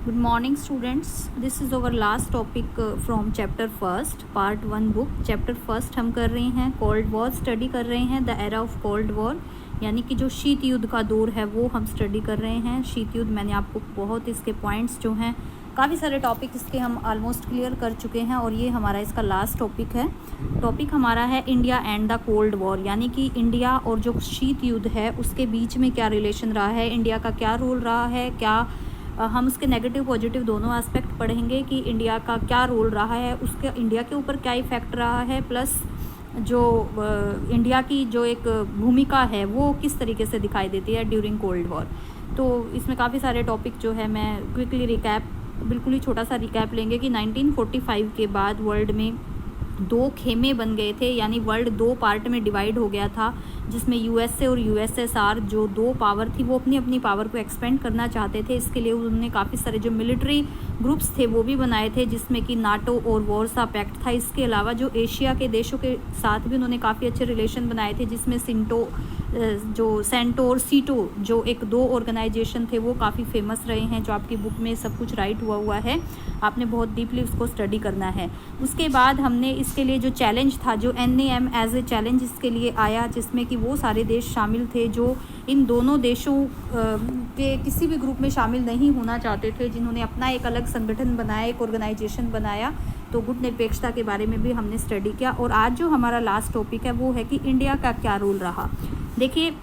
Good morning, students. This is our last topic from chapter first, part 1 book. Chapter first हम कर रहे हैं cold war study कर रहे हैं, the era of cold war, यानी कि जो शीत युद्ध का दौर है वो हम स्टडी कर रहे हैं. शीत युद्ध मैंने आपको बहुत इसके पॉइंट्स जो हैं, काफ़ी सारे टॉपिक इसके हम ऑलमोस्ट क्लियर कर चुके हैं और ये हमारा इसका लास्ट टॉपिक है. टॉपिक हमारा है India and the cold war, यानी कि इंडिया और जो शीत युद्ध है उसके बीच में क्या रिलेशन रहा है, इंडिया का क्या रोल रहा है, क्या हम उसके नेगेटिव पॉजिटिव दोनों एस्पेक्ट पढ़ेंगे कि इंडिया का क्या रोल रहा है, उसके इंडिया के ऊपर क्या इफ़ेक्ट रहा है, प्लस जो इंडिया की जो एक भूमिका है वो किस तरीके से दिखाई देती है ड्यूरिंग कोल्ड वॉर. तो इसमें काफ़ी सारे टॉपिक जो है मैं क्विकली रिकैप, बिल्कुल ही छोटा सा रिकैप लेंगे कि 1945 के बाद वर्ल्ड में दो खेमे बन गए थे, यानी वर्ल्ड दो पार्ट में डिवाइड हो गया था, जिसमें यूएसए और यूएसएसआर जो दो पावर थी वो अपनी अपनी पावर को एक्सपेंड करना चाहते थे. इसके लिए उन्होंने काफ़ी सारे जो मिलिट्री ग्रुप्स थे वो भी बनाए थे, जिसमें कि नाटो और वॉर्सा पैक्ट था. इसके अलावा जो एशिया के देशों के साथ भी उन्होंने काफ़ी अच्छे रिलेशन बनाए थे, जिसमें सेंटो और सीटो जो एक दो ऑर्गेनाइजेशन थे वो काफ़ी फेमस रहे हैं, जो आपकी बुक में सब कुछ राइट हुआ है, आपने बहुत डीपली उसको स्टडी करना है. उसके बाद हमने इसके लिए जो चैलेंज था, जो NAM एज ए चैलेंज इसके लिए आया, जिसमें कि वो सारे देश शामिल थे जो इन दोनों देशों के किसी भी ग्रुप में शामिल नहीं होना चाहते थे, जिन्होंने अपना एक अलग संगठन बनाया, एक ऑर्गेनाइजेशन बनाया. तो गुट निरपेक्षता के बारे में भी हमने स्टडी किया. और आज जो हमारा लास्ट टॉपिक है वो है कि इंडिया का क्या रोल रहा. देखिए,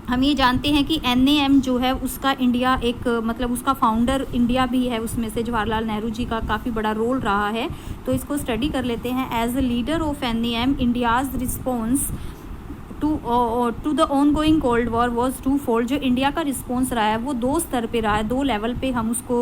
हम ये जानते हैं कि NAM जो है उसका इंडिया एक मतलब उसका फाउंडर इंडिया भी है, उसमें से जवाहरलाल नेहरू जी का काफ़ी बड़ा रोल रहा है. तो इसको स्टडी कर लेते हैं. As a leader of NAM, India's response to the ongoing cold war was twofold. जो इंडिया का रिस्पॉन्स रहा है वो दो स्तर पे रहा है, दो लेवल पे हम उसको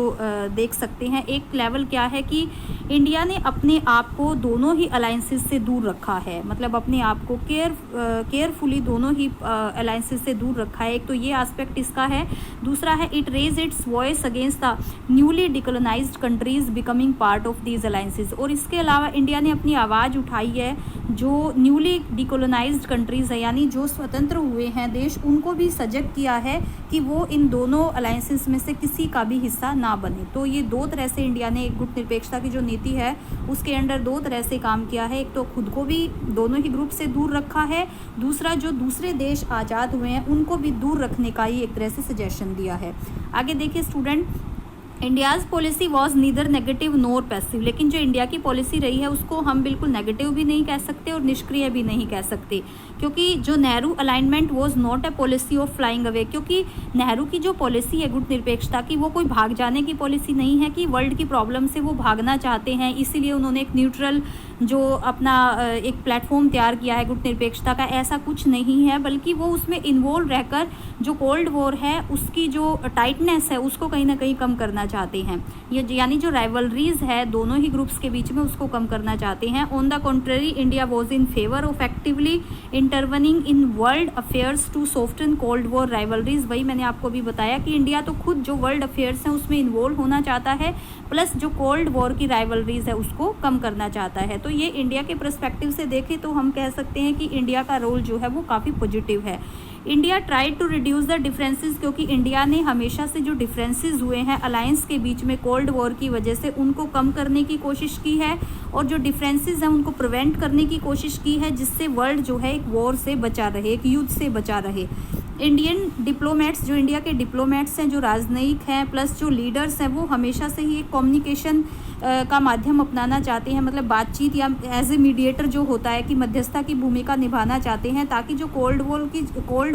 देख सकते हैं. एक लेवल क्या है कि इंडिया ने अपने आप को दोनों ही अलायंसेस से दूर रखा है, मतलब अपने आप को केयरफुली दोनों ही अलायंसेस से दूर रखा है. एक तो ये एस्पेक्ट इसका है. दूसरा है it raise its voice against the newly decolonised countries becoming part of these alliances. और इसके अलावा इंडिया ने अपनी आवाज़ उठाई है जो न्यूली डिकोलोनाइज्ड कंट्रीज़ है, यानी जो स्वतंत्र हुए हैं देश, उनको भी सजग किया है कि वो इन दोनों अलायंसेस में से किसी का भी हिस्सा ना बने. तो ये दो तरह से इंडिया ने एक गुट निरपेक्षता की जो नीति है उसके अंडर दो तरह से काम किया है. एक तो खुद को भी दोनों ही ग्रुप से दूर रखा है, दूसरा जो दूसरे देश आज़ाद हुए हैं उनको भी दूर रखने का ही एक तरह से सजेशन दिया है. आगे देखिए student, India's policy was neither negative NOR passive. लेकिन जो इंडिया की पॉलिसी रही है उसको हम बिल्कुल नेगेटिव भी नहीं कह सकते और निष्क्रिय भी नहीं कह सकते, क्योंकि जो Nehru alignment was not a policy of flying away. क्योंकि नेहरू की जो पॉलिसी है गुट निरपेक्षता की, वो कोई भाग जाने की पॉलिसी नहीं है कि वर्ल्ड की प्रॉब्लम से वो भागना चाहते हैं, इसीलिए उन्होंने एक न्यूट्रल जो अपना एक प्लेटफॉर्म तैयार किया है गुट निरपेक्षता का. ऐसा कुछ नहीं है, बल्कि वो उसमें इन्वॉल्व रहकर जो कोल्ड वॉर है उसकी जो टाइटनेस है उसको कहीं ना कहीं कम करना चाहते हैं. ये यानी जो राइवलरीज है दोनों ही ग्रुप्स के बीच में उसको कम करना चाहते हैं. On the contrary, India was in favour of actively intervening in world affairs to soften cold war rivalries. वही मैंने आपको अभी बताया कि इंडिया तो खुद जो वर्ल्ड अफेयर्स हैं उसमें इन्वॉल्व होना चाहता है, प्लस जो कोल्ड वॉर की राइवलरीज है उसको कम करना चाहता है. तो ये इंडिया के पर्सपेक्टिव से देखें तो हम कह सकते हैं कि इंडिया का रोल जो है वो काफ़ी पॉजिटिव है. India tried to reduce the differences, क्योंकि इंडिया ने हमेशा से जो डिफरेंसेस हुए हैं अलायंस के बीच में कोल्ड वॉर की वजह से उनको कम करने की कोशिश की है, और जो डिफरेंसेस हैं उनको प्रिवेंट करने की कोशिश की है, जिससे वर्ल्ड जो है एक वॉर से बचा रहे, एक युद्ध से बचा रहे. इंडियन डिप्लोमेट्स, जो इंडिया के डिप्लोमेट्स हैं, जो राजनयिक हैं, प्लस जो लीडर्स हैं, वो हमेशा से ही एक कम्युनिकेशन का माध्यम अपनाना चाहते हैं, मतलब बातचीत या एज ए मीडिएटर जो होता है कि मध्यस्थता की भूमिका निभाना चाहते हैं, ताकि जो कोल्ड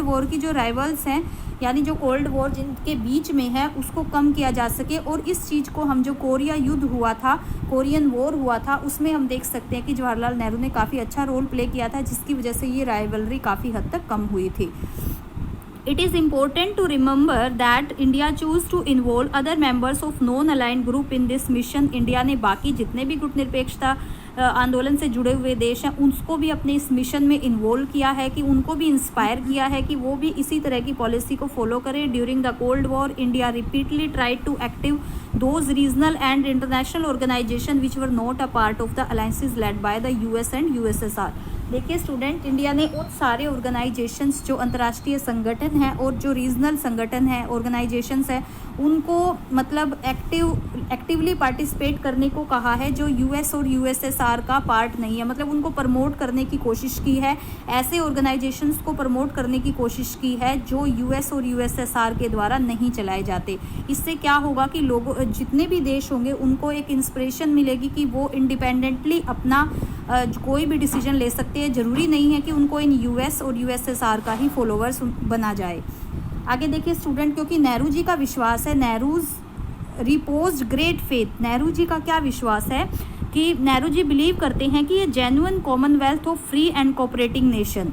वॉर की जो राइवल्स हैं, यानी जो कोल्ड वॉर जिनके बीच में है उसको कम किया जा सके. और इस चीज़ को हम जो कोरिया युद्ध हुआ था, कोरियन वॉर हुआ था, उसमें हम देख सकते हैं कि जवाहरलाल नेहरू ने काफ़ी अच्छा रोल प्ले किया था, जिसकी वजह से ये राइवलरी काफ़ी हद तक कम हुई थी. It is important to remember that India chose to involve other members of non-aligned group in this mission. India ने बाकी जितने भी गुट निरपेक्षता आंदोलन से जुड़े हुए देश हैं उनको भी अपने इस मिशन में इन्वॉल्व किया है, कि उनको भी इंस्पायर किया है कि वो भी इसी तरह की पॉलिसी को फॉलो करें. During the cold war, India repeatedly tried to active those regional and international organization which were not a part of the alliances led by the US and USSR. देखिए स्टूडेंट, इंडिया ने बहुत सारे organisations, जो अंतर्राष्ट्रीय संगठन हैं और जो रीजनल संगठन हैं, ऑर्गेनाइजेशंस हैं, उनको मतलब एक्टिवली पार्टिसिपेट करने को कहा है, जो यूएस और यूएसएसआर का पार्ट नहीं है। मतलब उनको प्रमोट करने की कोशिश की है, ऐसे ऑर्गेनाइजेशंस को प्रमोट करने की कोशिश की है जो यूएस और यूएसएसआर के द्वारा नहीं चलाए जाते। इससे क्या होगा कि लोगों, जितने भी देश होंगे, उनको एक इंस्पिरेशन मिलेगी कि वो इंडिपेंडेंटली अपना कोई भी डिसीजन ले सकते हैं। ज़रूरी नहीं है कि उनको इन यूएस और यूएसएसआर का ही फॉलोवर्स बना जाए। आगे देखिए स्टूडेंट, क्योंकि नेहरू जी का विश्वास है, Nehru's reposed great faith. Nehru ji का क्या विश्वास है कि नेहरू जी बिलीव करते हैं कि ये genuine commonwealth of free and cooperating nation.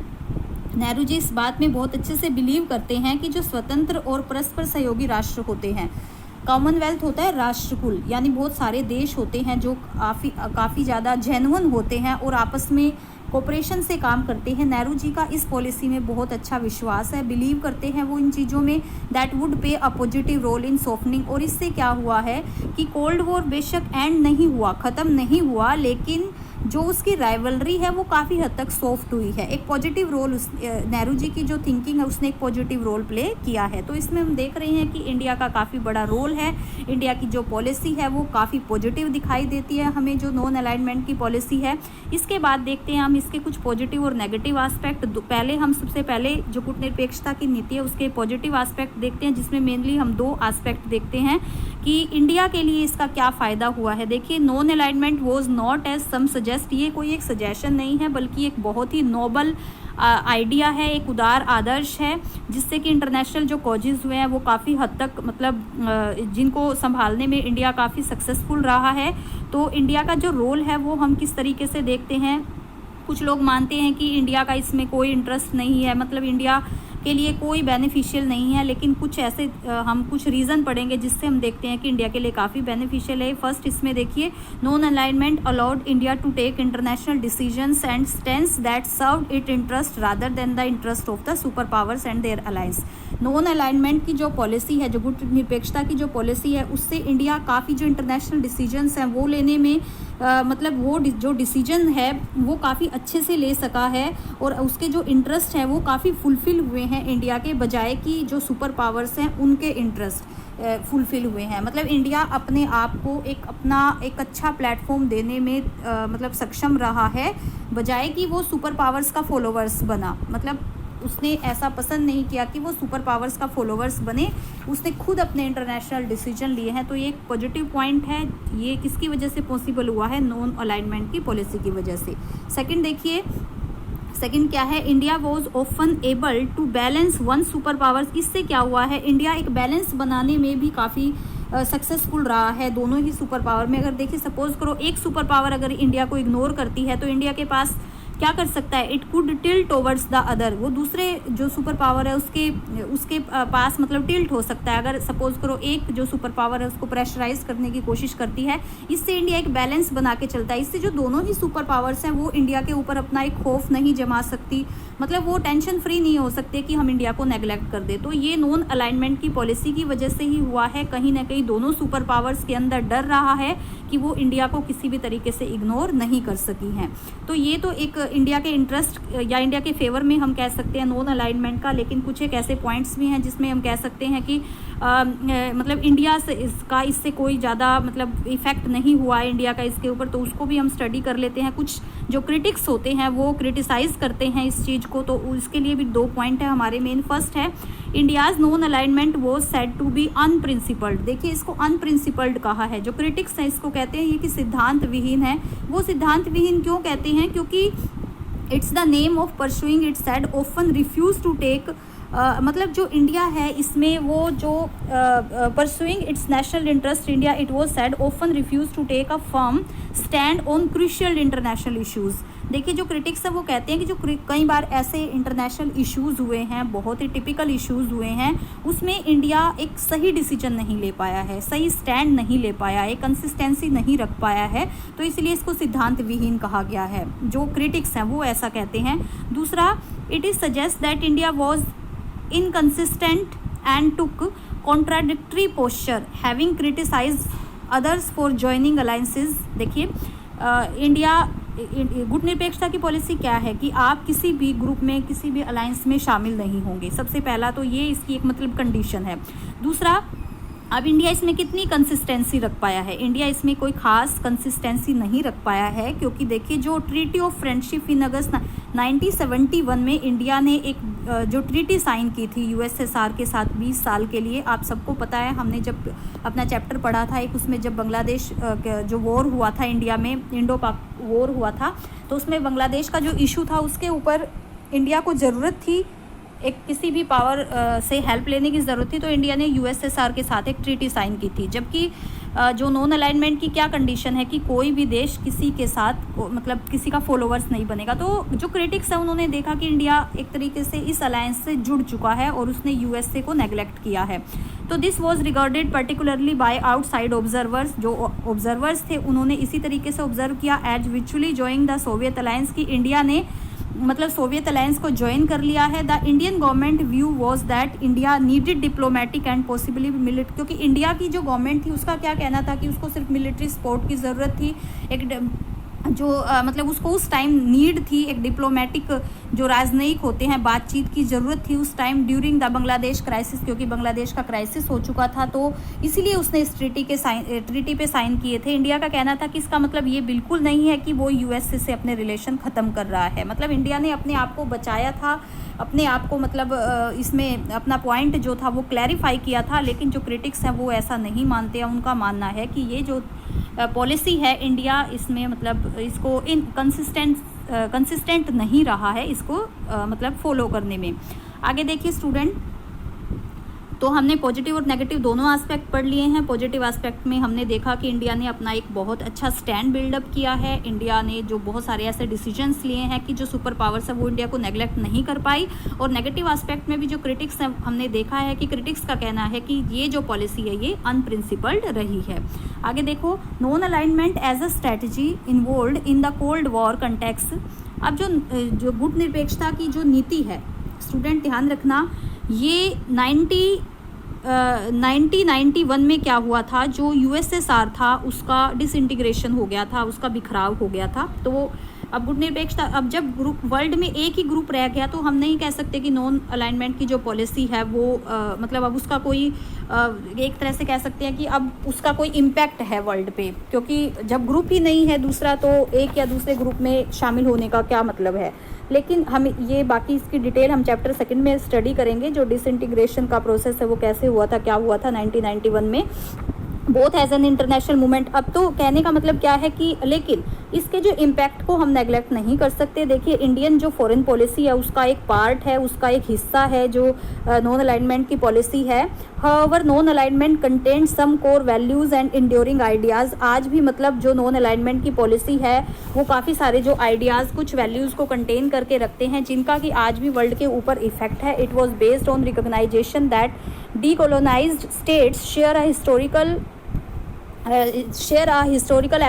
Nehru ji इस बात में बहुत अच्छे से बिलीव करते हैं कि जो स्वतंत्र और परस्पर सहयोगी राष्ट्र होते हैं, कॉमनवेल्थ होता है राष्ट्रकुल, यानी बहुत सारे देश होते हैं जो काफ़ी ज़्यादा जेन्युइन होते हैं और आपस में कोऑपरेशन से काम करते हैं। नेहरू जी का इस पॉलिसी में बहुत अच्छा विश्वास है, बिलीव करते हैं वो इन चीज़ों में, that would play a positive role in softening. और इससे क्या हुआ है कि कोल्ड वॉर बेशक एंड नहीं हुआ, ख़त्म नहीं हुआ, लेकिन जो उसकी राइवलरी है वो काफ़ी हद तक सॉफ्ट हुई है। एक पॉजिटिव रोल नेहरू जी की जो थिंकिंग है, उसने एक पॉजिटिव रोल प्ले किया है। तो इसमें हम देख रहे हैं कि इंडिया का काफ़ी बड़ा रोल है। इंडिया की जो पॉलिसी है वो काफ़ी पॉजिटिव दिखाई देती है हमें, जो नॉन अलाइनमेंट की पॉलिसी है। इसके बाद देखते हैं हम इसके कुछ पॉजिटिव और नेगेटिव आस्पेक्ट। पहले हम सबसे पहले जो कूटनिरपेक्षता की नीति है उसके पॉजिटिव आस्पेक्ट देखते हैं, जिसमें मेनली हम दो आस्पेक्ट देखते हैं कि इंडिया के लिए इसका क्या फ़ायदा हुआ है। देखिए, non alignment was not as some suggest, ये कोई एक सजेशन नहीं है, बल्कि एक बहुत ही नोबल आइडिया है, एक उदार आदर्श है, जिससे कि इंटरनेशनल जो कॉजेज हुए हैं वो काफ़ी हद तक मतलब जिनको संभालने में इंडिया काफ़ी सक्सेसफुल रहा है। तो इंडिया का जो रोल है वो हम किस तरीके से देखते हैं। कुछ लोग मानते हैं कि इंडिया का इसमें कोई इंटरेस्ट नहीं है, मतलब इंडिया के लिए कोई बेनिफिशियल नहीं है, लेकिन कुछ ऐसे हम कुछ रीज़न पढ़ेंगे जिससे हम देखते हैं कि इंडिया के लिए काफ़ी बेनिफिशियल है। फर्स्ट इसमें देखिए, non alignment allowed India to take international decisions and stands that serve it interest rather than the interest of the super powers and their alliance. Non alignment की जो पॉलिसी है, जो गुटनिरपेक्षता की जो पॉलिसी है, उससे इंडिया काफ़ी जो इंटरनेशनल डिसीजंस हैं वो लेने में मतलब वो जो डिसीजन है वो काफ़ी अच्छे से ले सका है, और उसके जो इंटरेस्ट है वो काफ़ी फुलफ़िल हुए हैं इंडिया के, बजाय कि जो सुपर पावर्स हैं उनके इंटरेस्ट फुलफ़िल हुए हैं। मतलब इंडिया अपने आप को एक अच्छा प्लेटफॉर्म देने में मतलब सक्षम रहा है, बजाय कि वो सुपर पावर्स का फॉलोवर्स बना। मतलब उसने ऐसा पसंद नहीं किया कि वो सुपर पावर्स का फॉलोवर्स बने, उसने खुद अपने इंटरनेशनल डिसीजन लिए हैं। तो ये एक पॉजिटिव पॉइंट है। ये किसकी वजह से पॉसिबल हुआ है? नॉन अलाइनमेंट की पॉलिसी की वजह से। सेकंड देखिए, सेकंड क्या है, India was often able to balance one super powers. इससे क्या हुआ है, इंडिया एक बैलेंस बनाने में भी काफ़ी सक्सेसफुल रहा है दोनों ही सुपर पावर में। अगर देखिए, सपोज करो एक सुपर पावर अगर इंडिया को इग्नोर करती है तो इंडिया के पास क्या कर सकता है, it could tilt towards the other. वो दूसरे जो सुपर पावर है उसके पास मतलब टिल्ट हो सकता है। अगर सपोज करो एक जो सुपर पावर है उसको प्रेशराइज करने की कोशिश करती है, इससे इंडिया एक बैलेंस बना के चलता है। इससे जो दोनों ही सुपर पावर्स हैं वो इंडिया के ऊपर अपना एक खौफ नहीं जमा सकती, मतलब वो टेंशन फ्री नहीं हो सकते कि हम इंडिया को नेग्लेक्ट कर दे। तो ये नॉन अलाइनमेंट की पॉलिसी की वजह से ही हुआ है। कहीं ना कहीं दोनों सुपर पावर्स के अंदर डर रहा है कि वो इंडिया को किसी भी तरीके से इग्नोर नहीं कर सकी हैं। तो ये तो एक इंडिया के इंटरेस्ट या इंडिया के फेवर में हम कह सकते हैं नॉन अलाइनमेंट का। लेकिन कुछ एक ऐसे पॉइंट्स भी हैं जिसमें हम कह सकते हैं कि मतलब इंडिया से इससे कोई ज़्यादा मतलब इफेक्ट नहीं हुआ है इंडिया का इसके ऊपर, तो उसको भी हम स्टडी कर लेते हैं। कुछ जो क्रिटिक्स होते हैं वो क्रिटिसाइज़ करते हैं इस चीज़ को, तो उसके लिए भी दो पॉइंट है हमारे मेन। फर्स्ट है, India's non alignment was said to be unprincipled. देखिए, इसको अनप्रिंसिपल्ड कहा है। जो क्रिटिक्स हैं इसको कहते हैं ये कि सिद्धांत विहीन है। वो सिद्धांत विहीन क्यों कहते हैं? क्योंकि it's the name of pursuing it said often refuse to take मतलब जो इंडिया है इसमें वो जो pursuing its national interest India, it was said often refuse to take a firm stand on crucial international issues. देखिए, जो critics है वो कहते हैं कि जो कई बार ऐसे इंटरनेशनल इश्यूज़ हुए हैं, बहुत ही टिपिकल इश्यूज़ हुए हैं, उसमें इंडिया एक सही डिसीजन नहीं ले पाया है, सही स्टैंड नहीं ले पाया है, कंसिस्टेंसी नहीं रख पाया है, तो इसलिए इसको सिद्धांत विहीन कहा गया है। जो क्रिटिक्स हैं वो ऐसा कहते हैं। दूसरा, it is suggest that India was inconsistent and took contradictory posture having criticized others for joining alliances। देखिए, इंडिया गुट निरपेक्षता की पॉलिसी क्या है कि आप किसी भी ग्रुप में, किसी भी अलायंस में शामिल नहीं होंगे। सबसे पहला तो ये इसकी एक मतलब कंडीशन है। दूसरा, अब इंडिया इसमें कितनी कंसिस्टेंसी रख पाया है? इंडिया इसमें कोई खास कंसिस्टेंसी नहीं रख पाया है, क्योंकि देखिए जो ट्रीटी ऑफ फ्रेंडशिप इन अगस्त 1971 में इंडिया ने एक जो ट्रीटी साइन की थी यूएसएसआर के साथ 20 साल के लिए, आप सबको पता है, हमने जब अपना चैप्टर पढ़ा था एक, उसमें जब बांग्लादेश जो वॉर हुआ था इंडिया में, इंडो पाक वॉर हुआ था, तो उसमें बांग्लादेश का जो इशू था उसके ऊपर इंडिया को ज़रूरत थी, एक किसी भी पावर से हेल्प लेने की ज़रूरत थी, तो इंडिया ने यूएसएसआर के साथ एक ट्रीटी साइन की थी। जबकि जो नॉन अलाइनमेंट की क्या कंडीशन है कि कोई भी देश किसी के साथ मतलब किसी का फॉलोवर्स नहीं बनेगा। तो जो क्रिटिक्स है उन्होंने देखा कि इंडिया एक तरीके से इस अलायंस से जुड़ चुका है और उसने यूएसए को नेग्लेक्ट किया है। तो this was regarded particularly by outside observers. जो ऑब्जर्वर्स थे उन्होंने इसी तरीके से ऑब्जर्व किया एज विचुअली जॉइनिंग द सोवियत अलायंस, की इंडिया ने मतलब सोवियत अलायंस को ज्वाइन कर लिया है। The Indian government view was that India needed diplomatic and possibly military, क्योंकि इंडिया की जो गवर्नमेंट थी उसका क्या कहना था कि उसको सिर्फ मिलिट्री सपोर्ट की ज़रूरत थी, एक जो मतलब उसको उस टाइम नीड थी, एक डिप्लोमेटिक जो राजनयिक होते हैं बातचीत की ज़रूरत थी उस time during the Bangladesh crisis, क्योंकि बांग्लादेश का क्राइसिस हो चुका था, तो इसीलिए उसने इस ट्रीटी पे साइन किए थे। इंडिया का कहना था कि इसका मतलब ये बिल्कुल नहीं है कि वो यूएसए से अपने रिलेशन ख़त्म कर रहा है, मतलब इंडिया ने अपने आप को बचाया था, अपने आप को मतलब इसमें अपना पॉइंट जो था वो क्लैरिफाई किया था। लेकिन जो क्रिटिक्स हैं वो ऐसा नहीं मानते हैं, उनका मानना है कि ये जो पॉलिसी है इंडिया इसमें मतलब इसको कंसिस्टेंट नहीं रहा है इसको मतलब फॉलो करने में। आगे देखिए स्टूडेंट, तो हमने पॉजिटिव और नेगेटिव दोनों एस्पेक्ट पढ़ लिए हैं। पॉजिटिव एस्पेक्ट में हमने देखा कि इंडिया ने अपना एक बहुत अच्छा स्टैंड बिल्डअप किया है, इंडिया ने जो बहुत सारे ऐसे डिसीजंस लिए हैं कि जो सुपर पावर्स है वो इंडिया को नेग्लेक्ट नहीं कर पाई। और नेगेटिव एस्पेक्ट में भी जो क्रिटिक्स हैं हमने देखा है कि क्रिटिक्स का कहना है कि ये जो पॉलिसी है ये अनप्रिंसिपल्ड रही है। आगे देखो, non alignment as a strategy involve in the cold war context. अब जो गुट निरपेक्षता की जो नीति है स्टूडेंट ध्यान रखना, ये 1991 में क्या हुआ था, जो यूएसएसआर था उसका डिसइंटीग्रेशन हो गया था, उसका बिखराव हो गया था। तो अब गुट निरपेक्षता, अब जब ग्रुप वर्ल्ड में एक ही ग्रुप रह गया तो हम नहीं कह सकते कि नॉन अलाइनमेंट की जो पॉलिसी है वो मतलब अब उसका कोई एक तरह से कह सकते हैं कि अब उसका कोई इम्पैक्ट है वर्ल्ड पे, क्योंकि जब ग्रुप ही नहीं है दूसरा तो एक या दूसरे ग्रुप में शामिल होने का क्या मतलब है। लेकिन हम ये बाकी इसकी डिटेल हम चैप्टर 2 में स्टडी करेंगे, जो डिसइंटीग्रेशन का प्रोसेस है वो कैसे हुआ था, क्या हुआ था 1991 में, both as an international movement. अब तो कहने का मतलब क्या है कि लेकिन इसके जो इम्पैक्ट को हम नेग्लेक्ट नहीं कर सकते। देखिए इंडियन जो फॉरेन पॉलिसी है उसका एक पार्ट है, उसका एक हिस्सा है जो नॉन अलाइनमेंट की पॉलिसी है। However non alignment contain some core values and enduring ideas. आज भी मतलब जो नॉन अलाइनमेंट की पॉलिसी है वो काफ़ी सारे जो आइडियाज़, कुछ वैल्यूज़ को कंटेन करके रखते हैं जिनका कि आज भी वर्ल्ड के ऊपर इफेक्ट है। It was based on recognisation that decolonised states share a historical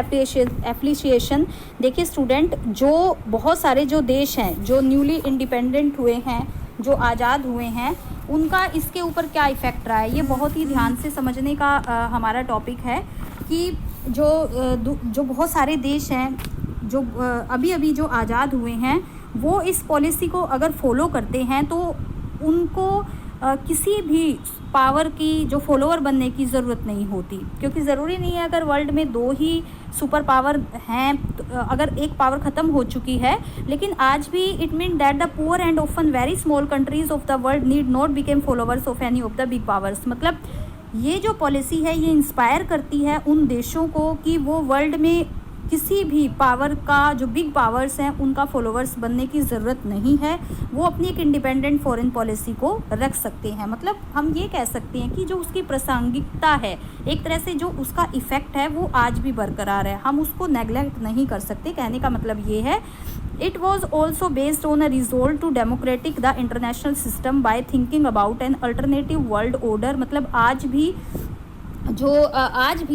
appreciation. देखिए स्टूडेंट, जो बहुत सारे जो देश हैं जो न्यूली इंडिपेंडेंट हुए हैं, जो आज़ाद हुए हैं, उनका इसके ऊपर क्या इफ़ेक्ट रहा है, ये बहुत ही ध्यान से समझने का हमारा टॉपिक है कि जो बहुत सारे देश हैं जो अभी अभी जो आज़ाद हुए हैं वो इस पॉलिसी को अगर फॉलो करते हैं तो उनको किसी भी पावर की जो फॉलोअर बनने की ज़रूरत नहीं होती, क्योंकि ज़रूरी नहीं है अगर वर्ल्ड में 2 ही सुपर पावर हैं, तो अगर एक पावर ख़त्म हो चुकी है, लेकिन आज भी it mean that the poor and often very small countries of the world need not became followers of any of the big powers. मतलब ये जो पॉलिसी है ये इंस्पायर करती है उन देशों को कि वो वर्ल्ड में किसी भी पावर का, जो बिग पावर्स हैं उनका फॉलोअर्स बनने की ज़रूरत नहीं है, वो अपनी एक इंडिपेंडेंट फॉरेन पॉलिसी को रख सकते हैं। मतलब हम ये कह सकते हैं कि जो उसकी प्रासंगिकता है, एक तरह से जो उसका इफ़ेक्ट है वो आज भी बरकरार है, हम उसको नेग्लेक्ट नहीं कर सकते। कहने का मतलब ये है, it was also based on a resolve to democratic the international system by thinking about an alternative world order. मतलब आज भी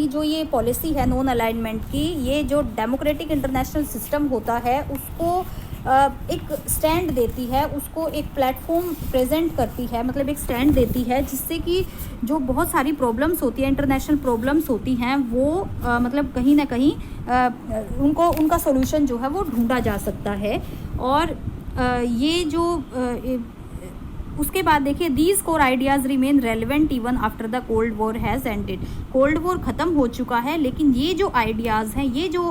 जो ये पॉलिसी है नॉन अलाइनमेंट की, ये जो डेमोक्रेटिक इंटरनेशनल सिस्टम होता है उसको एक स्टैंड देती है, उसको एक प्लेटफॉर्म प्रेजेंट करती है, मतलब एक स्टैंड देती है, जिससे कि जो बहुत सारी प्रॉब्लम्स होती हैं, इंटरनेशनल प्रॉब्लम्स होती हैं, वो मतलब कहीं ना कहीं उनका सॉल्यूशन जो है वो ढूंढा जा सकता है। और ये जो उसके बाद देखिए, these core ideas remain relevant even after the cold war has ended. Cold war ख़त्म हो चुका है, लेकिन ये जो आइडियाज़ हैं, ये जो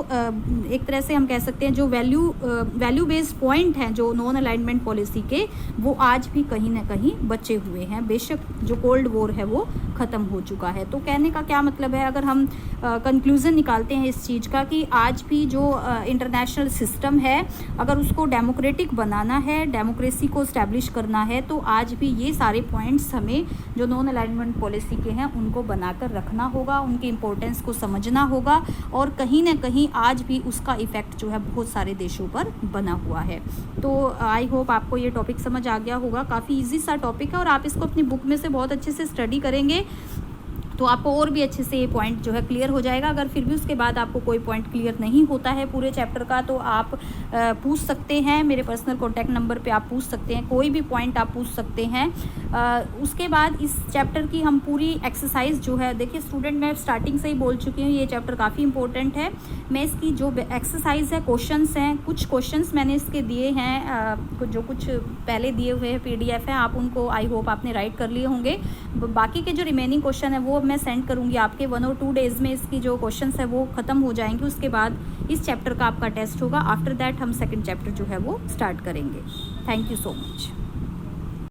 एक तरह से हम कह सकते हैं जो वैल्यू बेस्ड पॉइंट हैं जो नॉन अलाइनमेंट पॉलिसी के, वो आज भी कहीं ना कहीं बचे हुए हैं। बेशक जो कोल्ड वॉर है वो ख़त्म हो चुका है। तो कहने का क्या मतलब है, अगर हम कंक्लूज़न निकालते हैं इस चीज़ का कि आज भी जो इंटरनेशनल सिस्टम है, अगर उसको डेमोक्रेटिक बनाना है, डेमोक्रेसी को इस्टेब्लिश करना है, तो आज भी ये सारे पॉइंट्स हमें जो नॉन अलाइनमेंट पॉलिसी के हैं उनको बनाकर रखना होगा, उनकी इम्पोर्टेंस को समझना होगा, और कहीं ना कहीं आज भी उसका इफ़ेक्ट जो है बहुत सारे देशों पर बना हुआ है। तो आई होप आपको ये टॉपिक समझ आ गया होगा। काफ़ी इजी सा टॉपिक है और आप इसको अपनी बुक में से बहुत अच्छे से स्टडी करेंगे तो आपको और भी अच्छे से ये पॉइंट जो है क्लियर हो जाएगा। अगर फिर भी उसके बाद आपको कोई पॉइंट क्लियर नहीं होता है पूरे चैप्टर का, तो आप पूछ सकते हैं, मेरे पर्सनल कॉन्टैक्ट नंबर पे आप पूछ सकते हैं, कोई भी पॉइंट आप पूछ सकते हैं। उसके बाद इस चैप्टर की हम पूरी एक्सरसाइज जो है, देखिए स्टूडेंट, मैं स्टार्टिंग से ही बोल चुकी हूँ ये चैप्टर काफ़ी इंपॉर्टेंट है। मैं इसकी जो एक्सरसाइज है, क्वेश्चंस हैं, कुछ क्वेश्चंस मैंने इसके दिए हैं, जो कुछ पहले दिए हुए हैं PDF हैं, आप उनको आई होप आपने राइट कर लिए होंगे। बाकी के जो रिमेनिंग क्वेश्चन है वो मैं सेंड करूंगी आपके 1 और 2 डेज़ में। इसकी जो क्वेश्चंस है वो ख़त्म हो जाएंगे, उसके बाद इस चैप्टर का आपका टेस्ट होगा। आफ्टर दैट हम सेकंड चैप्टर जो है वो स्टार्ट करेंगे। Thank you so much.